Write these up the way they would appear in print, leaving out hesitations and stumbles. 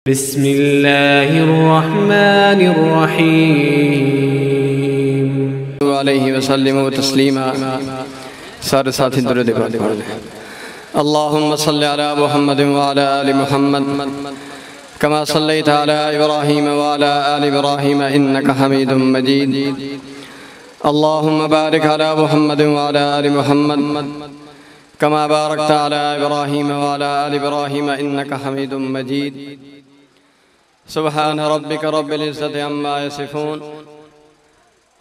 بسم اللہ الرحمن الرحیم علیہ وسلم و تسلیما. سارے ساتھی درود پڑھ لیں. اللہم صلی علی محمد وعلی آل محمد کما صلیت علی ابراہیم وعلی آل ابراہیم انکا حمید مجید. اللہم بارک علی محمد وعلی آل محمد کما بارکت علی ابراہیم وعلی آل ابراہیم انکا حمید مجید. سبحان ربک رب العزت عما یصفون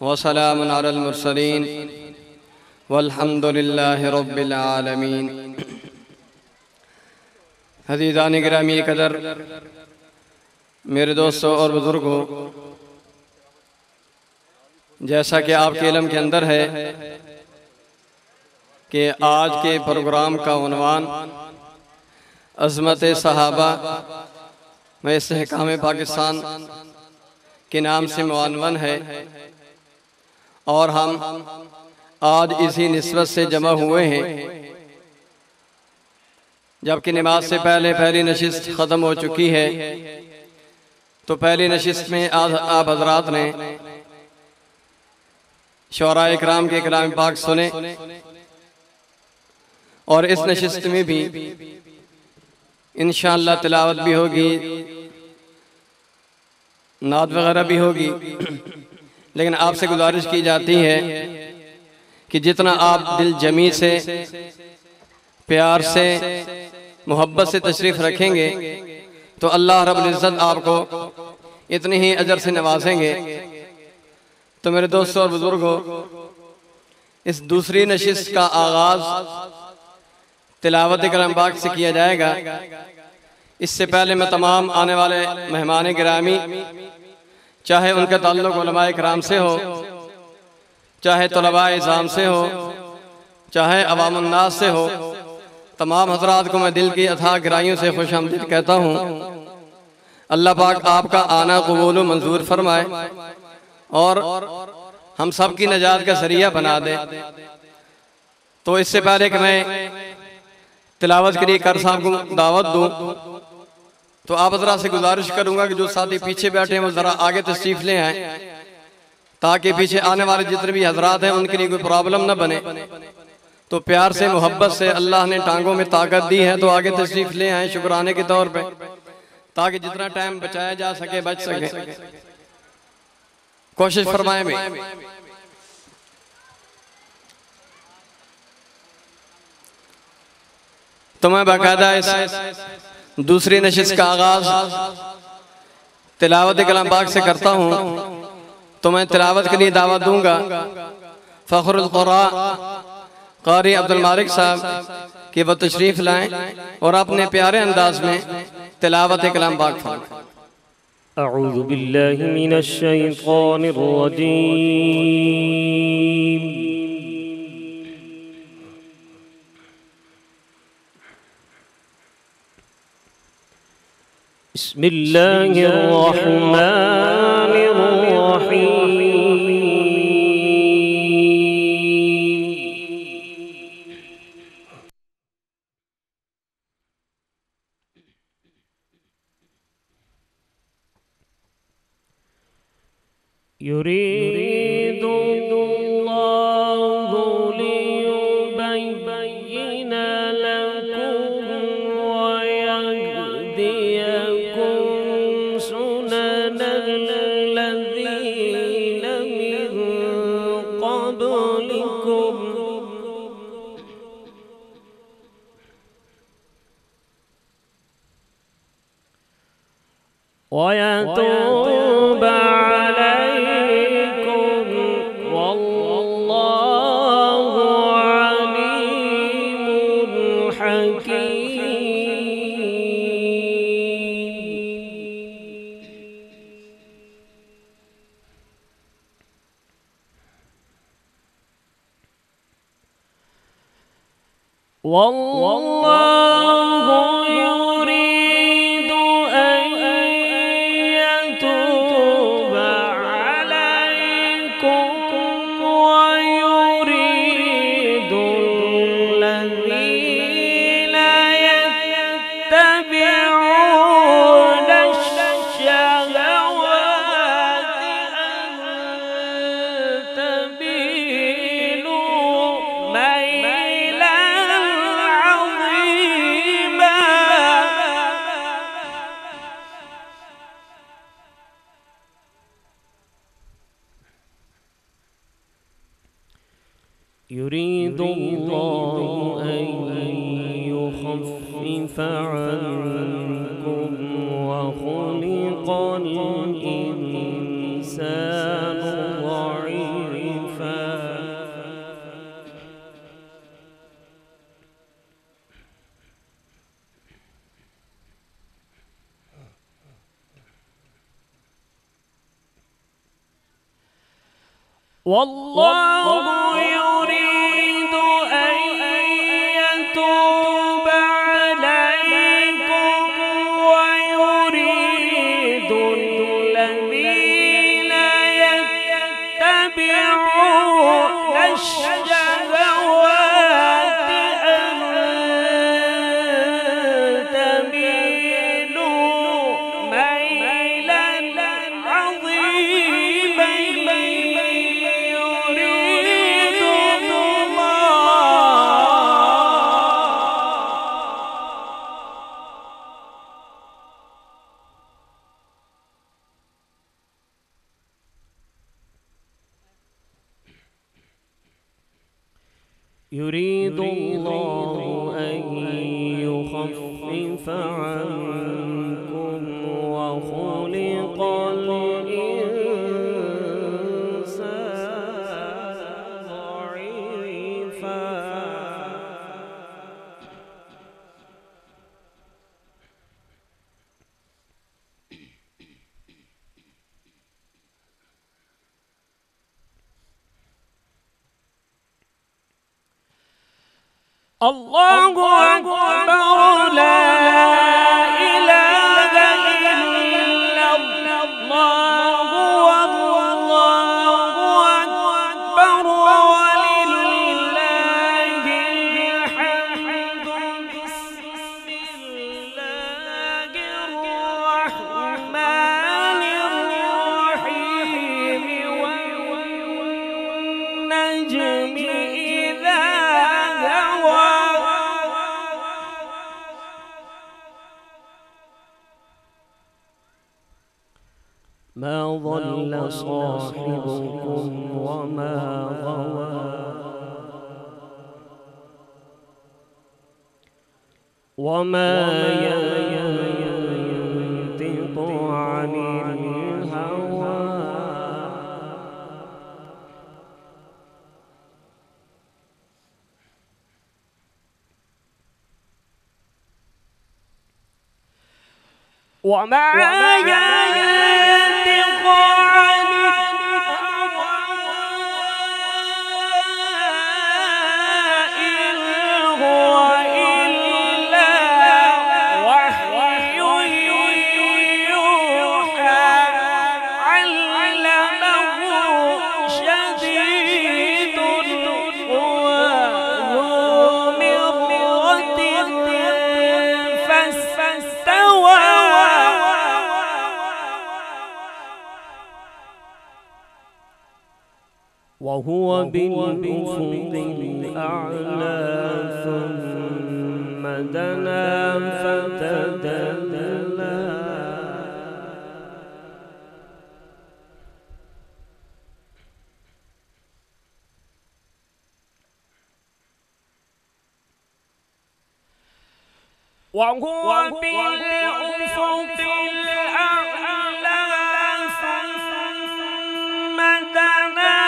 وسلام علی المرسلین والحمد للہ رب العالمین. عزیزان گرامی قدر، میرے دوستوں اور بزرگوں، جیسا کہ آپ کے علم کے اندر ہے کہ آج کے پروگرام کا عنوان عظمت صحابہ و استحکام پاکستان کے نام سے معنون ہے، اور ہم آج اسی نسبت سے جمع ہوئے ہیں جبکہ نماز سے پہلے پہلی نشست ختم ہو چکی ہے. تو پہلی نشست میں آپ حضرات نے شعراء اکرام کے کلام پاک سنے، اور اس نشست میں بھی انشاءاللہ تلاوت بھی ہوگی، نعت وغیرہ بھی ہوگی. لیکن آپ سے گزارش کی جاتی ہے کہ جتنا آپ دل جمی سے، پیار سے، محبت سے تشریف رکھیں گے تو اللہ رب العزت آپ کو اتنے ہی اجر سے نوازیں گے. تو میرے دوستوں اور بزرگوں، اس دوسری نشست کا آغاز تلاوت کلام پاک سے کیا جائے گا. اس سے پہلے میں تمام آنے والے مہمان گرامی، چاہے ان کا تعلق علماء کرام سے ہو، چاہے طلباء اعظام سے ہو، چاہے عوام الناس سے ہو، تمام حضرات کو میں دل کی اتھاہ گہرائیوں سے خوش آمدید کہتا ہوں. اللہ پاک آپ کا آنا قبول و منظور فرمائے اور ہم سب کی نجات کا ذریعہ بنا دے. تو اس سے پہلے کہ میں تلاوت کے لیے کر صاحب کو دعوت دوں، تو آپ حضرات سے گزارش کروں گا کہ جو ساتھی پیچھے بیٹھے ہیں وہ ذرا آگے تشریف لے آئیں، تاکہ پیچھے آنے والے جتنے بھی حضرات ہیں ان کے لیے کوئی پرابلم نہ بنے. تو پیار سے، محبت سے، اللہ نے ٹانگوں میں طاقت دی ہے تو آگے تشریف لے آئیں شکرانے کے طور پہ، تاکہ جتنا ٹائم بچایا جا سکے بچ سکے. کوشش فرمائیں بھی. تو میں باقاعدہ اس دوسری نشست کا آغاز تلاوت کلام پاک سے کرتا ہوں. تو میں تلاوت کے لیے دعوت دوں گا فخر القراء قاری عبدالمالک صاحب کہ وہ تشریف لائیں اور اپنے پیارے انداز میں تلاوت کلام پاک فرمائیں. اعوذ باللہ من الشیطان الرجیم. بسم اللہ الرحمن الرحیم. يريد الله ليبين لكم ويهديكم سنن الذين من قبلكم ويتوب عليكم والله عليم حكيم. والله يريد أن يتوب عليكم ويريد الذين يتبعون يريد الله أن يخفف عنكم وخلق الإنسان ضعيفا والله يريد أن يتوب عليكم ويريد الذين يتبعون الشهوات أن تميلوا ميلا عظيما يريد الله أن يخفف عنكم وخلق الإنسان ضعيفا الله أكبر لا إله إلا الله والله أكبر ولله الحمد بسم الله الرحمن الرحيم والنجم إذا ما ضل صاحبكم وما غوى وما ينطق عن الهوى وما ينطق عن الهوى إن هو إلا وحي يوحى علمه شديد القوى ذو مرة فاستوى وهو بالأفق الأعلى ثم دنا فتدلى وهو بالأفق الأعلى ثم دنا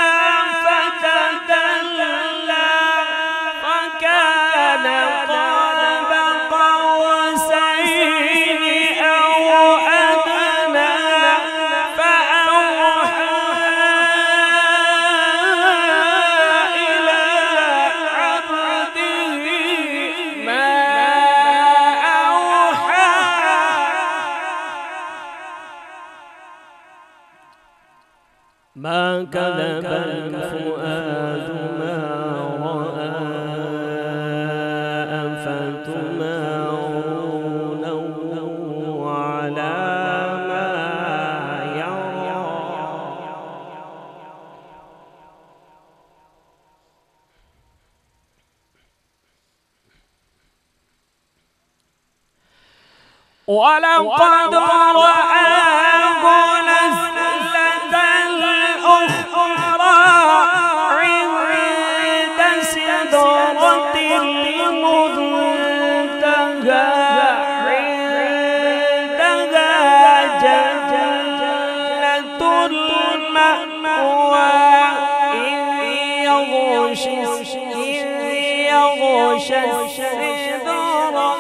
فتدلى فكان قاب قوسين أو أدنى فأوحى إلى عبده ما أوحى ما كذب الفؤاد ما رأى أفتمارونه على ما يرى ولقد رآه نزلة أخرى عند السدرة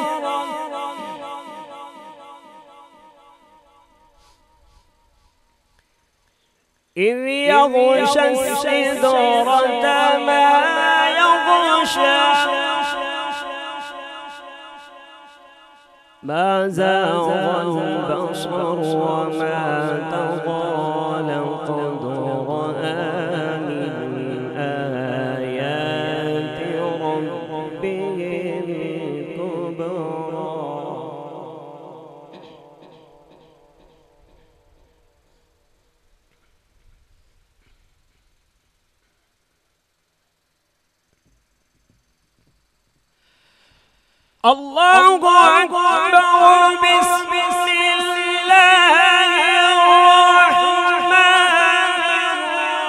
إذ يغشى السدرة ما يغشى ما زاغ البصر وما طغى لقد رأى من آيات ربه الكبرى الله أكبر بسم الله الرحمن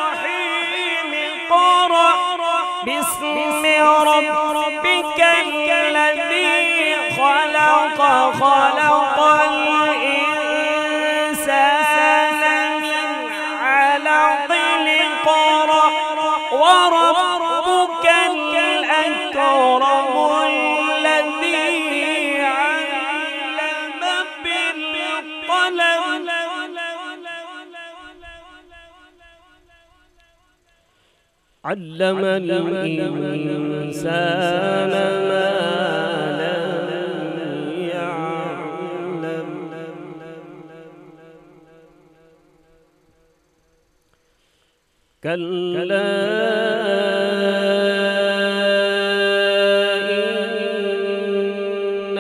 الرحيم قرأ باسم ربك الذي خلق خلق الإنسان من علق اقرأ وربك الأكرم علم الإنسان ما لم يعلم كلا إن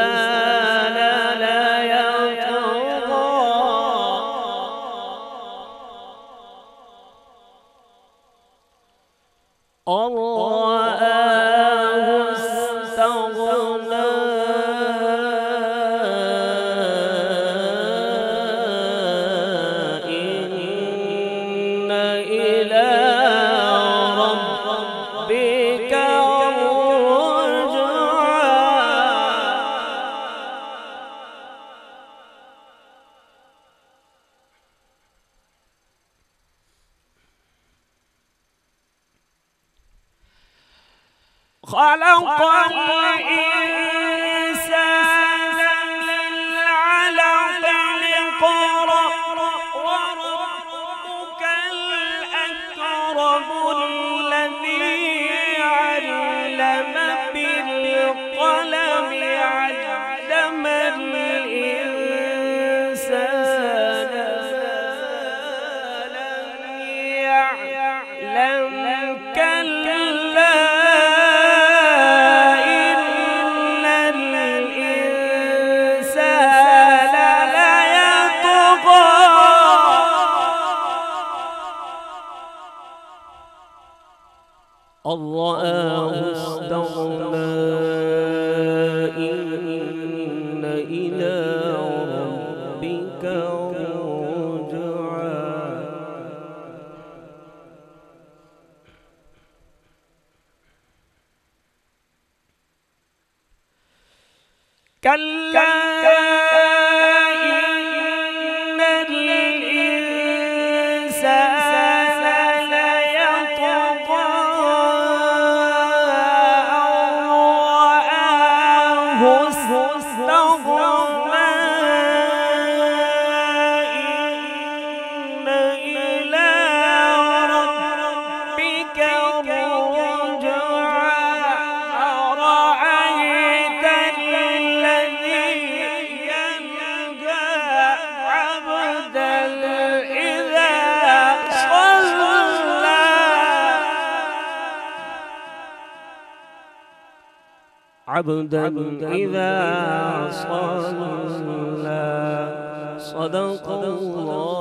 الإنسان ليطغى أن رآه استغنى إن إلى ربك الرجعى خلق الإنسان من علق اقرأ وربك الأكرم الذي علم بالقلم علم الإنسان ما لم يعلم كلا أن رآه استغنى إن إلى ربك الرجعى كلا إن الإنسان ليطغى استغنى إن إلى ربك الرجعى أرأيت الذي ينهى عبدا إذا صلى عبدا إذا صلى صدق الله